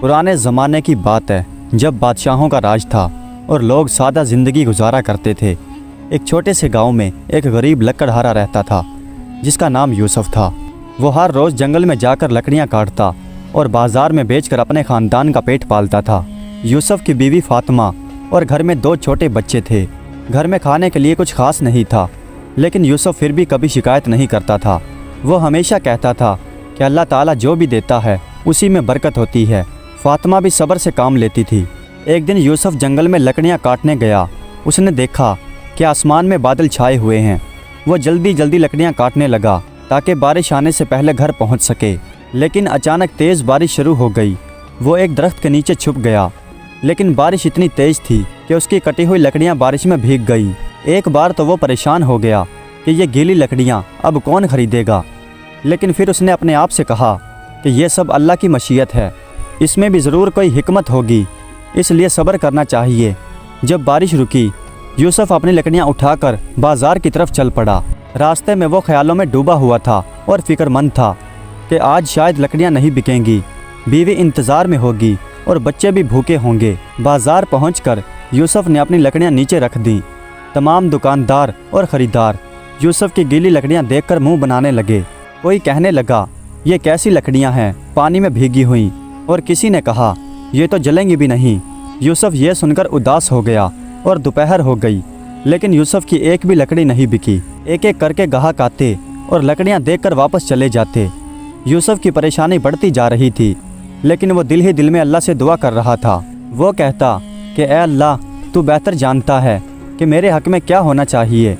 पुराने ज़माने की बात है, जब बादशाहों का राज था और लोग सादा ज़िंदगी गुजारा करते थे। एक छोटे से गांव में एक गरीब लकड़हारा रहता था जिसका नाम यूसुफ था। वो हर रोज़ जंगल में जाकर लकड़ियां काटता और बाज़ार में बेचकर अपने ख़ानदान का पेट पालता था। यूसुफ की बीवी फातिमा और घर में 2 छोटे बच्चे थे। घर में खाने के लिए कुछ खास नहीं था, लेकिन यूसुफ फिर भी कभी शिकायत नहीं करता था। वो हमेशा कहता था कि अल्लाह ताला जो भी देता है उसी में बरकत होती है। फातिमा भी सब्र से काम लेती थी। एक दिन यूसुफ जंगल में लकड़ियां काटने गया। उसने देखा कि आसमान में बादल छाए हुए हैं। वो जल्दी जल्दी लकड़ियां काटने लगा ताकि बारिश आने से पहले घर पहुंच सके। लेकिन अचानक तेज़ बारिश शुरू हो गई। वो एक दरख्त के नीचे छुप गया, लेकिन बारिश इतनी तेज़ थी कि उसकी कटी हुई लकड़ियां बारिश में भीग गई। एक बार तो वो परेशान हो गया कि ये गीली लकड़ियां अब कौन खरीदेगा। लेकिन फिर उसने अपने आप से कहा कि ये सब अल्लाह की मशीयत है, इसमें भी ज़रूर कोई हिकमत होगी, इसलिए सब्र करना चाहिए। जब बारिश रुकी, यूसुफ अपनी लकड़ियां उठाकर बाज़ार की तरफ चल पड़ा। रास्ते में वो ख्यालों में डूबा हुआ था और फिक्रमंद था कि आज शायद लकड़ियां नहीं बिकेंगी, बीवी इंतज़ार में होगी और बच्चे भी भूखे होंगे। बाज़ार पहुंचकर यूसुफ ने अपनी लकड़ियां नीचे रख दी। तमाम दुकानदार और ख़रीदार यूसुफ की गीली लकड़ियां देखकर मुंह बनाने लगे। कोई कहने लगा, ये कैसी लकड़ियां हैं, पानी में भीगी हुई, और किसी ने कहा, ये तो जलेंगी भी नहीं। यूसुफ ये सुनकर उदास हो गया और दोपहर हो गई, लेकिन यूसुफ की एक भी लकड़ी नहीं बिकी। एक एक करके गाहक आते और लकड़ियां देखकर वापस चले जाते। यूसुफ की परेशानी बढ़ती जा रही थी, लेकिन वो दिल ही दिल में अल्लाह से दुआ कर रहा था। वो कहता कि ए अल्लाह, तू बेहतर जानता है कि मेरे हक़ में क्या होना चाहिए।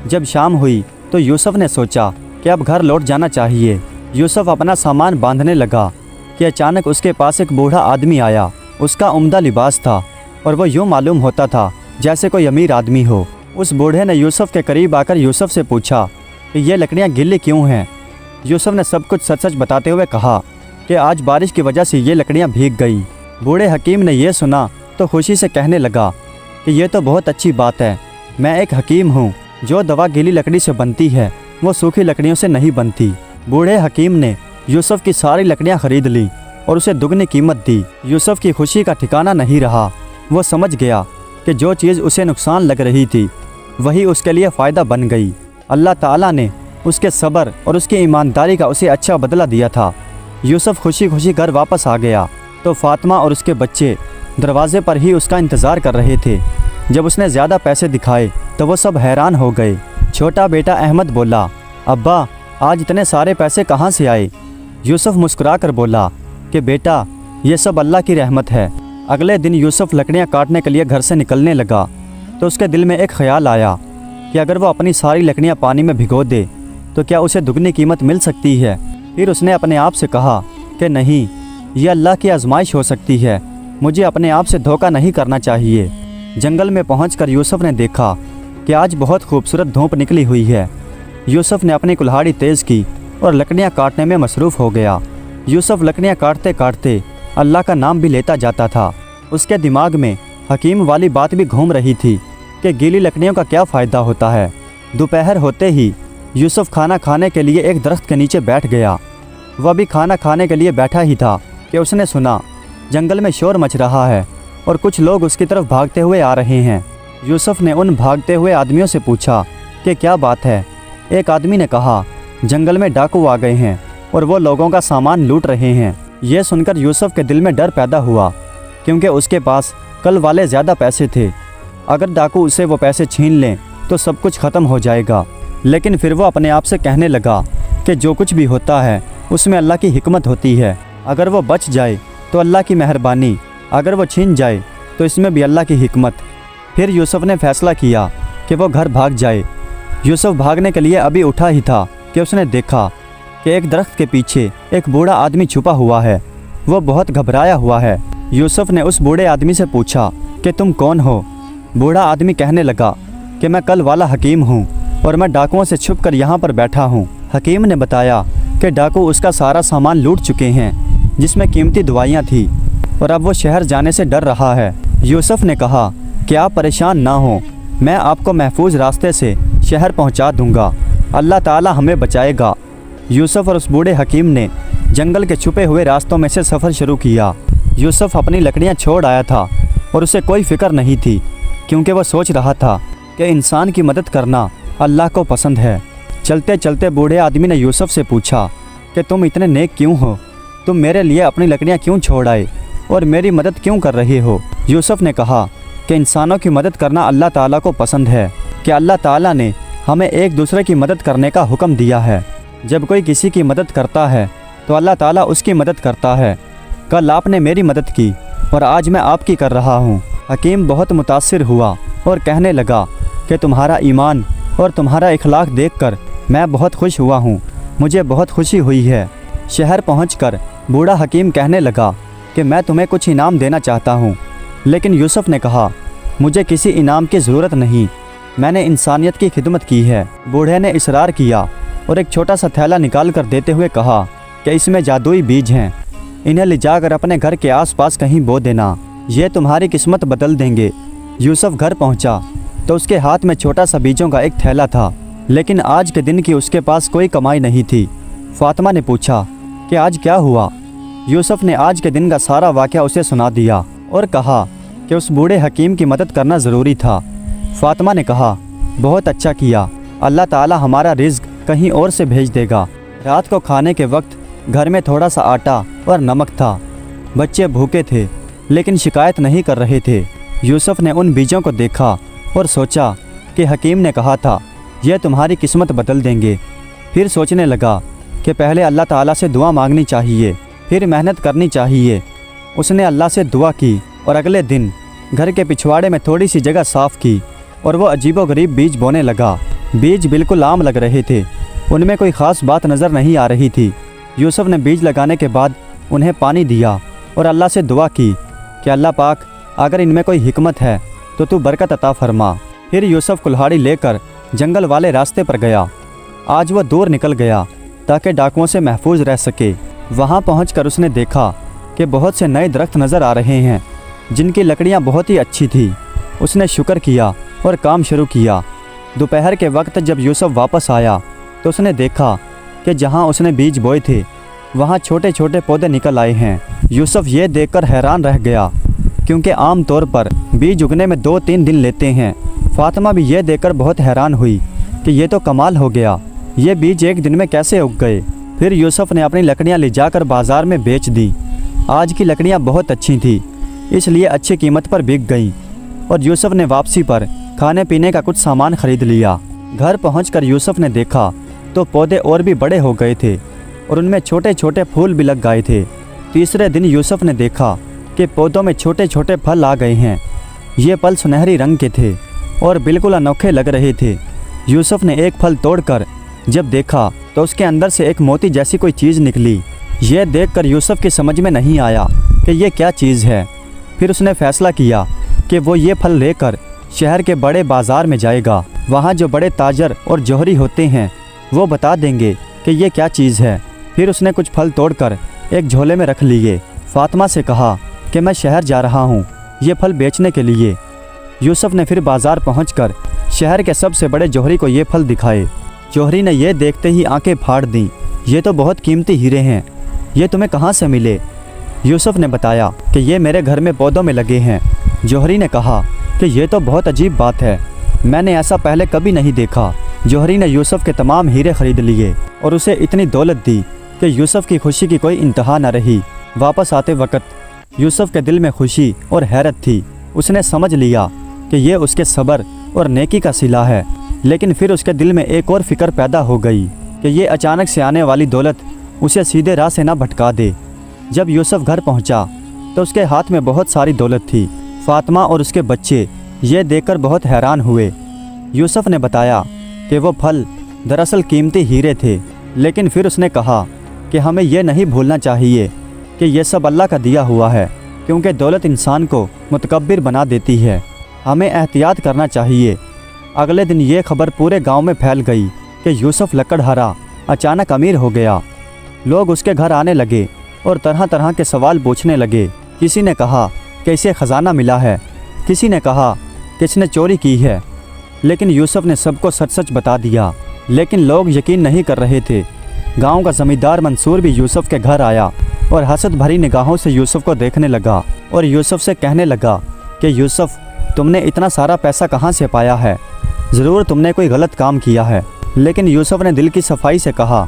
जब शाम हुई तो यूसुफ ने सोचा कि अब घर लौट जाना चाहिए। यूसुफ अपना सामान बांधने लगा कि अचानक उसके पास एक बूढ़ा आदमी आया। उसका उम्दा लिबास था और वो यूँ मालूम होता था जैसे कोई अमीर आदमी हो। उस बूढ़े ने यूसुफ के करीब आकर यूसुफ से पूछा कि ये लकड़ियाँ गीली क्यों हैं। यूसुफ ने सब कुछ सच सच बताते हुए कहा कि आज बारिश की वजह से ये लकड़ियाँ भीग गई। बूढ़े हकीम ने यह सुना तो खुशी से कहने लगा कि ये तो बहुत अच्छी बात है। मैं एक हकीम हूँ, जो दवा गीली लकड़ी से बनती है वो सूखी लकड़ियों से नहीं बनती। बूढ़े हकीम ने यूसुफ की सारी लकड़ियाँ खरीद ली और उसे दुगनी कीमत दी। यूसुफ की खुशी का ठिकाना नहीं रहा। वो समझ गया कि जो चीज़ उसे नुकसान लग रही थी वही उसके लिए फ़ायदा बन गई। अल्लाह ताला ने उसके सब्र और उसकी ईमानदारी का उसे अच्छा बदला दिया था। यूसुफ खुशी खुशी घर वापस आ गया तो फातिमा और उसके बच्चे दरवाजे पर ही उसका इंतज़ार कर रहे थे। जब उसने ज़्यादा पैसे दिखाए तो वो सब हैरान हो गए। छोटा बेटा अहमद बोला, अब्बा, आज इतने सारे पैसे कहाँ से आए? यूसुफ मुस्कुरा कर बोला कि बेटा, ये सब अल्लाह की रहमत है। अगले दिन यूसुफ लकड़ियाँ काटने के लिए घर से निकलने लगा तो उसके दिल में एक ख्याल आया कि अगर वो अपनी सारी लकड़ियाँ पानी में भिगो दे तो क्या उसे दुगनी कीमत मिल सकती है। फिर उसने अपने आप से कहा कि नहीं, ये अल्लाह की आजमाइश हो सकती है, मुझे अपने आप से धोखा नहीं करना चाहिए। जंगल में पहुंचकर यूसुफ ने देखा कि आज बहुत खूबसूरत धूप निकली हुई है। यूसुफ ने अपनी कुल्हाड़ी तेज़ की और लकड़ियाँ काटने में मसरूफ़ हो गया। यूसुफ लकड़ियाँ काटते काटते अल्लाह का नाम भी लेता जाता था। उसके दिमाग में हकीम वाली बात भी घूम रही थी कि गीली लकड़ियों का क्या फ़ायदा होता है। दोपहर होते ही यूसुफ खाना खाने के लिए एक दरख्त के नीचे बैठ गया। वह भी खाना खाने के लिए बैठा ही था कि उसने सुना जंगल में शोर मच रहा है और कुछ लोग उसकी तरफ भागते हुए आ रहे हैं। यूसुफ ने उन भागते हुए आदमियों से पूछा कि क्या बात है। एक आदमी ने कहा, जंगल में डाकू आ गए हैं और वो लोगों का सामान लूट रहे हैं। यह सुनकर यूसुफ के दिल में डर पैदा हुआ, क्योंकि उसके पास कल वाले ज़्यादा पैसे थे। अगर डाकू उसे वो पैसे छीन लें तो सब कुछ ख़त्म हो जाएगा। लेकिन फिर वो अपने आप से कहने लगा कि जो कुछ भी होता है उसमें अल्लाह की हिकमत होती है। अगर वो बच जाए तो अल्लाह की मेहरबानी, अगर वो छीन जाए तो इसमें भी अल्लाह की हिकमत। फिर यूसुफ ने फैसला किया कि वो घर भाग जाए। यूसुफ भागने के लिए अभी उठा ही था कि उसने देखा कि एक दरख्त के पीछे एक बूढ़ा आदमी छुपा हुआ है। वो बहुत घबराया हुआ है। यूसुफ ने उस बूढ़े आदमी से पूछा कि तुम कौन हो? बूढ़ा आदमी कहने लगा कि मैं कल वाला हकीम हूँ और मैं डाकुओं से छुप कर यहाँ पर बैठा हूँ। हकीम ने बताया कि डाकू उसका सारा सामान लूट चुके हैं, जिसमें कीमती दवाइयाँ थी, और अब वो शहर जाने से डर रहा है। यूसुफ ने कहा कि आप परेशान ना हो, मैं आपको महफूज रास्ते से शहर पहुँचा दूँगा, अल्लाह ताला हमें बचाएगा। यूसुफ और उस बूढ़े हकीम ने जंगल के छुपे हुए रास्तों में से सफ़र शुरू किया। यूसुफ अपनी लकड़ियाँ छोड़ आया था और उसे कोई फिक्र नहीं थी, क्योंकि वह सोच रहा था कि इंसान की मदद करना अल्लाह को पसंद है। चलते चलते बूढ़े आदमी ने यूसुफ से पूछा कि तुम इतने नेक क्यों हो? तुम मेरे लिए अपनी लकड़ियाँ क्यों छोड़ आए और मेरी मदद क्यों कर रहे हो? यूसुफ ने कहा कि इंसानों की मदद करना अल्लाह ताला को पसंद है, कि अल्लाह ताला ने हमें एक दूसरे की मदद करने का हुक्म दिया है। जब कोई किसी की मदद करता है तो अल्लाह ताला उसकी मदद करता है। कल आपने मेरी मदद की और आज मैं आपकी कर रहा हूँ। हकीम बहुत मुतासिर हुआ और कहने लगा कि तुम्हारा ईमान और तुम्हारा इखलाक देखकर मैं बहुत खुश हुआ हूँ, मुझे बहुत खुशी हुई है। शहर पहुंचकर बूढ़ा हकीम कहने लगा कि मैं तुम्हें कुछ इनाम देना चाहता हूँ, लेकिन यूसुफ ने कहा मुझे किसी इनाम की ज़रूरत नहीं, मैंने इंसानियत की खिदमत की है। बूढ़े ने इसरार किया और एक छोटा सा थैला निकाल कर देते हुए कहा कि इसमें जादुई बीज हैं, इन्हें ले जाकर अपने घर के आसपास कहीं बो देना, ये तुम्हारी किस्मत बदल देंगे। यूसुफ घर पहुंचा तो उसके हाथ में छोटा सा बीजों का एक थैला था, लेकिन आज के दिन की उसके पास कोई कमाई नहीं थी। फातिमा ने पूछा कि आज क्या हुआ? यूसुफ ने आज के दिन का सारा वाक़या उसे सुना दिया और कहा कि उस बूढ़े हकीम की मदद करना ज़रूरी था। फातिमा ने कहा बहुत अच्छा किया, अल्लाह ताला हमारा रिज़्क कहीं और से भेज देगा। रात को खाने के वक्त घर में थोड़ा सा आटा और नमक था। बच्चे भूखे थे लेकिन शिकायत नहीं कर रहे थे। यूसुफ ने उन बीजों को देखा और सोचा कि हकीम ने कहा था यह तुम्हारी किस्मत बदल देंगे। फिर सोचने लगा कि पहले अल्लाह ताला से दुआ मांगनी चाहिए, फिर मेहनत करनी चाहिए। उसने अल्लाह से दुआ की और अगले दिन घर के पिछवाड़े में थोड़ी सी जगह साफ़ की और वो अजीबोगरीब बीज बोने लगा। बीज बिल्कुल आम लग रहे थे, उनमें कोई ख़ास बात नज़र नहीं आ रही थी। यूसुफ ने बीज लगाने के बाद उन्हें पानी दिया और अल्लाह से दुआ की कि अल्लाह पाक अगर इनमें कोई हिकमत है तो तू बरकत अता फरमा। फिर यूसुफ कुल्हाड़ी लेकर जंगल वाले रास्ते पर गया। आज वह दूर निकल गया ताकि डाकुओं से महफूज रह सके। वहाँ पहुँचकर उसने देखा कि बहुत से नए दरख्त नज़र आ रहे हैं जिनकी लकड़ियाँ बहुत ही अच्छी थी। उसने शुक्र किया और काम शुरू किया। दोपहर के वक्त जब यूसुफ वापस आया तो उसने देखा कि जहाँ उसने बीज बोए थे वहाँ छोटे छोटे पौधे निकल आए हैं। यूसुफ ये देखकर हैरान रह गया, क्योंकि आम तौर पर बीज उगने में 2-3 दिन लेते हैं। फातिमा भी ये देखकर बहुत हैरान हुई कि ये तो कमाल हो गया, ये बीज एक दिन में कैसे उग गए। फिर यूसुफ ने अपनी लकड़ियाँ ले जाकर बाज़ार में बेच दी। आज की लकड़ियाँ बहुत अच्छी थी, इसलिए अच्छी कीमत पर बिक गईं और यूसुफ ने वापसी पर खाने पीने का कुछ सामान खरीद लिया। घर पहुंचकर यूसुफ ने देखा तो पौधे और भी बड़े हो गए थे और उनमें छोटे छोटे फूल भी लग गए थे। तीसरे दिन यूसुफ ने देखा कि पौधों में छोटे छोटे फल आ गए हैं। ये फल सुनहरी रंग के थे और बिल्कुल अनोखे लग रहे थे। यूसुफ ने एक फल तोड़कर जब देखा तो उसके अंदर से एक मोती जैसी कोई चीज़ निकली। यह देखकर यूसुफ की समझ में नहीं आया कि ये क्या चीज़ है। फिर उसने फैसला किया कि वो ये फल लेकर शहर के बड़े बाज़ार में जाएगा। वहाँ जो बड़े ताजर और जौहरी होते हैं वो बता देंगे कि ये क्या चीज़ है। फिर उसने कुछ फल तोड़कर एक झोले में रख लिए। फातिमा से कहा कि मैं शहर जा रहा हूँ ये फल बेचने के लिए। यूसुफ ने फिर बाज़ार पहुँचकर शहर के सबसे बड़े जौहरी को ये फल दिखाए। जौहरी ने यह देखते ही आंखें फाड़ दीं। ये तो बहुत कीमती हीरे हैं, ये तुम्हें कहाँ से मिले? यूसुफ ने बताया कि ये मेरे घर में पौधों में लगे हैं। जौहरी ने कहा कि ये तो बहुत अजीब बात है, मैंने ऐसा पहले कभी नहीं देखा। जौहरी ने यूसुफ के तमाम हीरे खरीद लिए और उसे इतनी दौलत दी कि यूसुफ की खुशी की कोई इंतहा न रही। वापस आते वक्त यूसुफ के दिल में खुशी और हैरत थी। उसने समझ लिया कि ये उसके सब्र और नेकी का सिला है, लेकिन फिर उसके दिल में एक और फिक्र पैदा हो गई कि ये अचानक से आने वाली दौलत उसे सीधे राह से न भटका दे। जब यूसुफ घर पहुंचा तो उसके हाथ में बहुत सारी दौलत थी। फातिमा और उसके बच्चे ये देखकर बहुत हैरान हुए। यूसुफ ने बताया कि वो फल दरअसल कीमती हीरे थे, लेकिन फिर उसने कहा कि हमें यह नहीं भूलना चाहिए कि यह सब अल्लाह का दिया हुआ है, क्योंकि दौलत इंसान को मुतकब्बिर बना देती है। हमें एहतियात करना चाहिए। अगले दिन ये खबर पूरे गांव में फैल गई कि यूसुफ लकड़हारा अचानक अमीर हो गया। लोग उसके घर आने लगे और तरह तरह के सवाल पूछने लगे। किसी ने कहा कि इसे ख़जाना मिला है, किसी ने कहा कि इसने चोरी की है, लेकिन यूसुफ ने सबको सच सच बता दिया। लेकिन लोग यकीन नहीं कर रहे थे। गांव का ज़मींदार मंसूर भी यूसुफ के घर आया और हसद भरी निगाहों से यूसुफ को देखने लगा और यूसुफ से कहने लगा कि यूसुफ, तुमने इतना सारा पैसा कहाँ से पाया है? ज़रूर तुमने कोई गलत काम किया है। लेकिन यूसुफ ने दिल की सफाई से कहा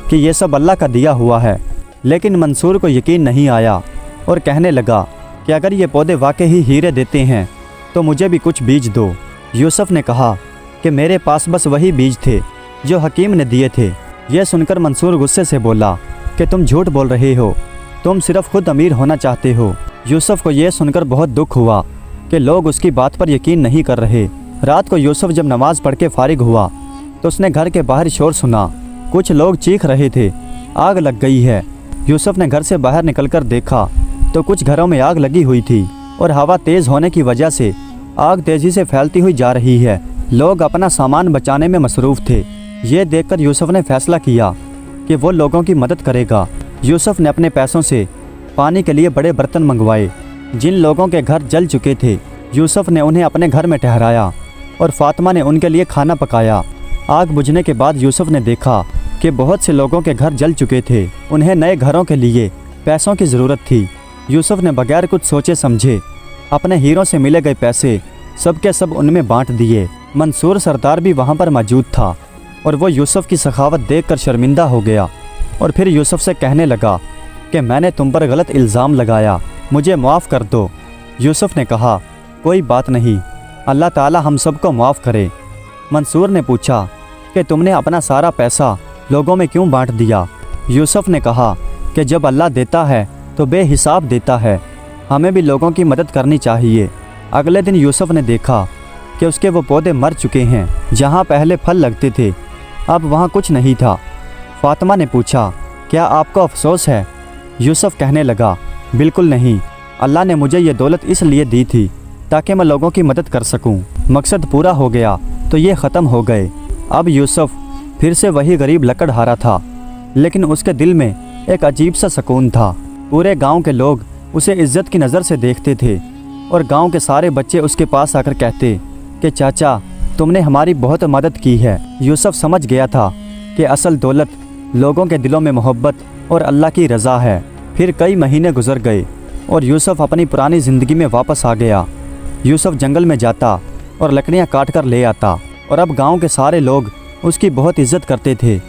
कि ये सब अल्लाह का दिया हुआ है। लेकिन मंसूर को यकीन नहीं आया और कहने लगा कि अगर ये पौधे वाकई ही हीरे देते हैं तो मुझे भी कुछ बीज दो। यूसुफ ने कहा कि मेरे पास बस वही बीज थे जो हकीम ने दिए थे। यह सुनकर मंसूर गुस्से से बोला कि तुम झूठ बोल रहे हो, तुम सिर्फ खुद अमीर होना चाहते हो। यूसुफ को यह सुनकर बहुत दुख हुआ कि लोग उसकी बात पर यकीन नहीं कर रहे। रात को यूसुफ जब नमाज पढ़ के फारिग हुआ तो उसने घर के बाहर शोर सुना। कुछ लोग चीख रहे थे, आग लग गई है। यूसुफ ने घर से बाहर निकलकर देखा तो कुछ घरों में आग लगी हुई थी और हवा तेज़ होने की वजह से आग तेज़ी से फैलती हुई जा रही है। लोग अपना सामान बचाने में मसरूफ़ थे। ये देखकर यूसुफ ने फैसला किया कि वो लोगों की मदद करेगा। यूसुफ ने अपने पैसों से पानी के लिए बड़े बर्तन मंगवाए। जिन लोगों के घर जल चुके थे यूसुफ ने उन्हें अपने घर में ठहराया और फातिमा ने उनके लिए खाना पकाया। आग बुझने के बाद यूसुफ ने देखा कि बहुत से लोगों के घर जल चुके थे। उन्हें नए घरों के लिए पैसों की ज़रूरत थी। यूसुफ ने बगैर कुछ सोचे समझे अपने हीरों से मिले गए पैसे सब के सब उनमें बांट दिए। मंसूर सरदार भी वहाँ पर मौजूद था और वो यूसुफ की सखावत देखकर शर्मिंदा हो गया और फिर यूसुफ से कहने लगा कि मैंने तुम पर गलत इल्ज़ाम लगाया, मुझे माफ़ कर दो। यूसुफ ने कहा, कोई बात नहीं, अल्लाह ताला हम सबको माफ़ करे। मंसूर ने पूछा कि तुमने अपना सारा पैसा लोगों में क्यों बांट दिया? यूसुफ ने कहा कि जब अल्लाह देता है तो बेहिसाब देता है, हमें भी लोगों की मदद करनी चाहिए। अगले दिन यूसुफ ने देखा कि उसके वो पौधे मर चुके हैं। जहाँ पहले फल लगते थे अब वहाँ कुछ नहीं था। फातिमा ने पूछा, क्या आपको अफसोस है? यूसुफ कहने लगा, बिल्कुल नहीं, अल्लाह ने मुझे ये दौलत इसलिए दी थी ताकि मैं लोगों की मदद कर सकूं। मकसद पूरा हो गया तो ये ख़त्म हो गए। अब यूसुफ फिर से वही गरीब लकड़हारा था, लेकिन उसके दिल में एक अजीब सा सुकून था। पूरे गांव के लोग उसे इज्जत की नज़र से देखते थे और गांव के सारे बच्चे उसके पास आकर कहते कि चाचा, तुमने हमारी बहुत मदद की है। यूसुफ समझ गया था कि असल दौलत लोगों के दिलों में मोहब्बत और अल्लाह की रज़ा है। फिर कई महीने गुजर गए और यूसुफ अपनी पुरानी ज़िंदगी में वापस आ गया। यूसुफ जंगल में जाता और लकड़ियाँ काट कर ले आता और अब गांव के सारे लोग उसकी बहुत इज्जत करते थे।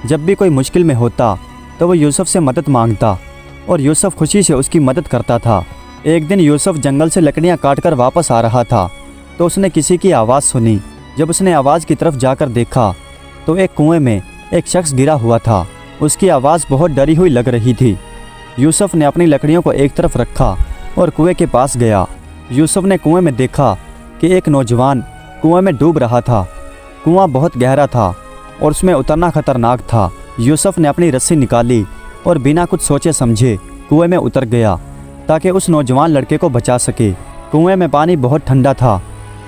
जब भी कोई मुश्किल में होता तो वो यूसुफ से मदद मांगता और यूसुफ खुशी से उसकी मदद करता था। एक दिन यूसुफ जंगल से लकड़ियाँ काट कर वापस आ रहा था तो उसने किसी की आवाज़ सुनी। जब उसने आवाज़ की तरफ जाकर देखा तो एक कुएं में एक शख्स गिरा हुआ था। उसकी आवाज़ बहुत डरी हुई लग रही थी। यूसुफ ने अपनी लकड़ियों को एक तरफ रखा और कुएं के पास गया। यूसुफ ने कुएं में देखा कि एक नौजवान कुएं में डूब रहा था। कुआं बहुत गहरा था और उसमें उतरना खतरनाक था। यूसुफ ने अपनी रस्सी निकाली और बिना कुछ सोचे समझे कुएं में उतर गया ताकि उस नौजवान लड़के को बचा सके। कुएं में पानी बहुत ठंडा था।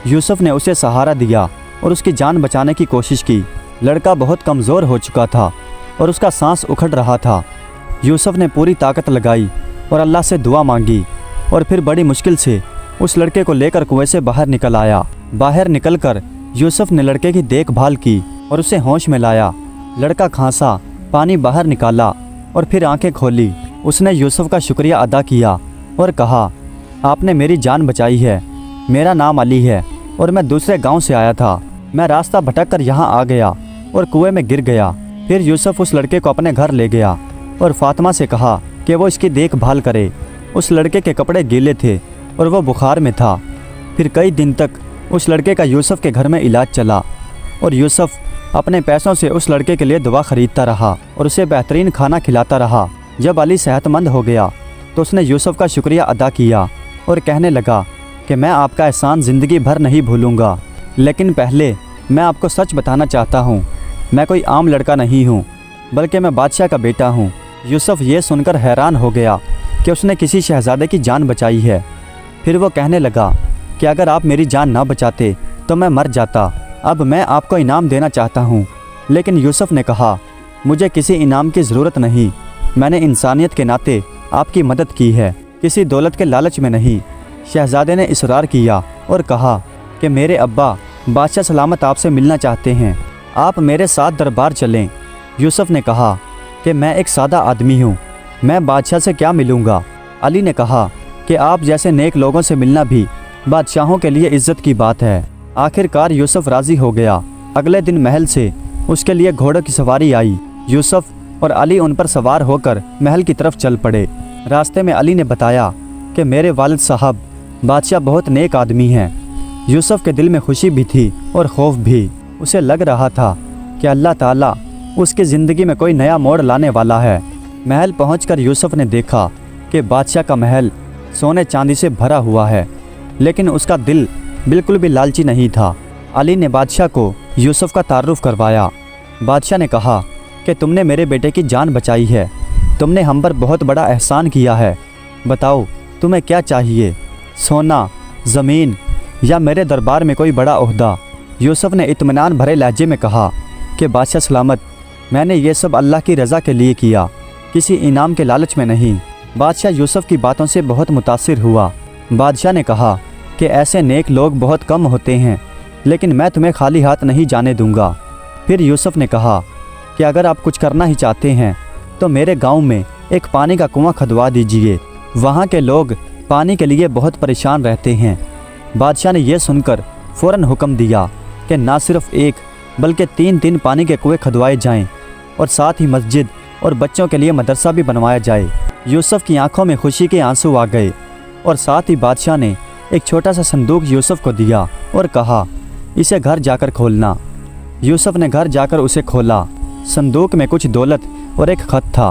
यूसुफ ने उसे सहारा दिया और उसकी जान बचाने की कोशिश की। लड़का बहुत कमज़ोर हो चुका था और उसका सांस उखड़ रहा था। यूसुफ ने पूरी ताकत लगाई और अल्लाह से दुआ मांगी और फिर बड़ी मुश्किल से उस लड़के को लेकर कुएं से बाहर निकल आया। बाहर निकलकर यूसुफ ने लड़के की देखभाल की और उसे होश में लाया। लड़का खांसा, पानी बाहर निकाला और फिर आंखें खोली। उसने यूसुफ का शुक्रिया अदा किया और कहा, आपने मेरी जान बचाई है। मेरा नाम अली है और मैं दूसरे गांव से आया था। मैं रास्ता भटक कर यहाँ आ गया और कुएं में गिर गया। फिर यूसुफ उस लड़के को अपने घर ले गया और फातिमा से कहा कि वो इसकी देखभाल करे। उस लड़के के कपड़े गीले थे और वो बुखार में था। फिर कई दिन तक उस लड़के का यूसुफ के घर में इलाज चला और यूसुफ अपने पैसों से उस लड़के के लिए दवा खरीदता रहा और उसे बेहतरीन खाना खिलाता रहा। जब अली सेहतमंद हो गया तो उसने यूसुफ का शुक्रिया अदा किया और कहने लगा कि मैं आपका एहसान ज़िंदगी भर नहीं भूलूंगा। लेकिन पहले मैं आपको सच बताना चाहता हूँ, मैं कोई आम लड़का नहीं हूँ, बल्कि मैं बादशाह का बेटा हूँ। यूसुफ ये सुनकर हैरान हो गया कि उसने किसी शहजादे की जान बचाई है। फिर वो कहने लगा कि अगर आप मेरी जान ना बचाते तो मैं मर जाता। अब मैं आपको इनाम देना चाहता हूँ। लेकिन यूसुफ ने कहा, मुझे किसी इनाम की ज़रूरत नहीं, मैंने इंसानियत के नाते आपकी मदद की है, किसी दौलत के लालच में नहीं। शहजादे ने इसरार किया और कहा कि मेरे अब्बा बादशाह सलामत आपसे मिलना चाहते हैं, आप मेरे साथ दरबार चलें। यूसुफ ने कहा कि मैं एक सादा आदमी हूँ, मैं बादशाह से क्या मिलूँगा। अली ने कहा कि आप जैसे नेक लोगों से मिलना भी बादशाहों के लिए इज्जत की बात है। आखिरकार यूसुफ राज़ी हो गया। अगले दिन महल से उसके लिए घोड़ों की सवारी आई। यूसुफ और अली उन पर सवार होकर महल की तरफ चल पड़े। रास्ते में अली ने बताया कि मेरे वालिद साहब बादशाह बहुत नेक आदमी हैं। यूसुफ के दिल में खुशी भी थी और खौफ भी। उसे लग रहा था कि अल्लाह ताला उसकी ज़िंदगी में कोई नया मोड़ लाने वाला है। महल पहुंचकर यूसुफ ने देखा कि बादशाह का महल सोने चांदी से भरा हुआ है, लेकिन उसका दिल बिल्कुल भी लालची नहीं था। अली ने बादशाह को यूसुफ का तारुफ करवाया। बादशाह ने कहा कि तुमने मेरे बेटे की जान बचाई है, तुमने हम पर बहुत बड़ा एहसान किया है। बताओ तुम्हें क्या चाहिए, सोना, ज़मीन या मेरे दरबार में कोई बड़ा ओहदा। यूसुफ ने इत्मीनान भरे लहजे में कहा कि बादशाह सलामत, मैंने ये सब अल्लाह की रज़ा के लिए किया, किसी इनाम के लालच में नहीं। बादशाह यूसुफ की बातों से बहुत मुतासिर हुआ। बादशाह ने कहा कि ऐसे नेक लोग बहुत कम होते हैं, लेकिन मैं तुम्हें खाली हाथ नहीं जाने दूंगा। फिर यूसुफ ने कहा कि अगर आप कुछ करना ही चाहते हैं तो मेरे गांव में एक पानी का कुआं खुदवा दीजिए, वहाँ के लोग पानी के लिए बहुत परेशान रहते हैं। बादशाह ने यह सुनकर फ़ौरन हुक्म दिया कि ना सिर्फ एक बल्कि 3 पानी के कुएं खुदवाए जाएं और साथ ही मस्जिद और बच्चों के लिए मदरसा भी बनवाया जाए। यूसुफ की आंखों में खुशी के आंसू आ गए और साथ ही बादशाह ने एक छोटा सा संदूक यूसुफ को दिया और कहा, इसे घर जाकर खोलना। यूसुफ ने घर जाकर उसे खोला। संदूक में कुछ दौलत और एक ख़त था।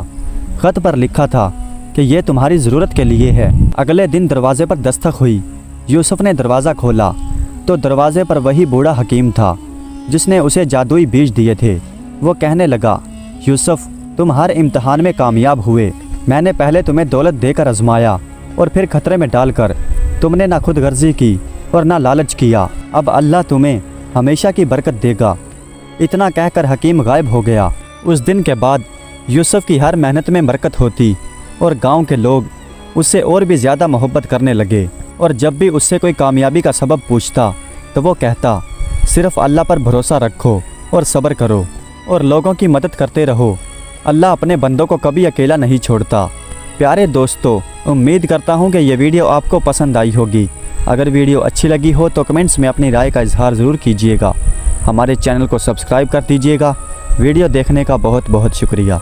ख़त पर लिखा था कि यह तुम्हारी ज़रूरत के लिए है। अगले दिन दरवाजे पर दस्तक हुई। यूसुफ ने दरवाज़ा खोला तो दरवाजे पर वही बूढ़ा हकीम था जिसने उसे जादुई बीज दिए थे। वो कहने लगा, यूसुफ तुम हर इम्तहान में कामयाब हुए। मैंने पहले तुम्हें दौलत देकर आजमाया और फिर खतरे में डालकर तुमने ना खुद गर्जी की और ना लालच किया। अब अल्लाह तुम्हें हमेशा की बरकत देगा। इतना कहकर हकीम गायब हो गया। उस दिन के बाद यूसुफ की हर मेहनत में बरकत होती और गांव के लोग उससे और भी ज़्यादा मोहब्बत करने लगे। और जब भी उससे कोई कामयाबी का सबब पूछता तो वो कहता, सिर्फ़ अल्लाह पर भरोसा रखो और सब्र करो और लोगों की मदद करते रहो। अल्लाह अपने बंदों को कभी अकेला नहीं छोड़ता। प्यारे दोस्तों, उम्मीद करता हूँ कि ये वीडियो आपको पसंद आई होगी। अगर वीडियो अच्छी लगी हो तो कमेंट्स में अपनी राय का इजहार ज़रूर कीजिएगा। हमारे चैनल को सब्सक्राइब कर दीजिएगा। वीडियो देखने का बहुत बहुत शुक्रिया।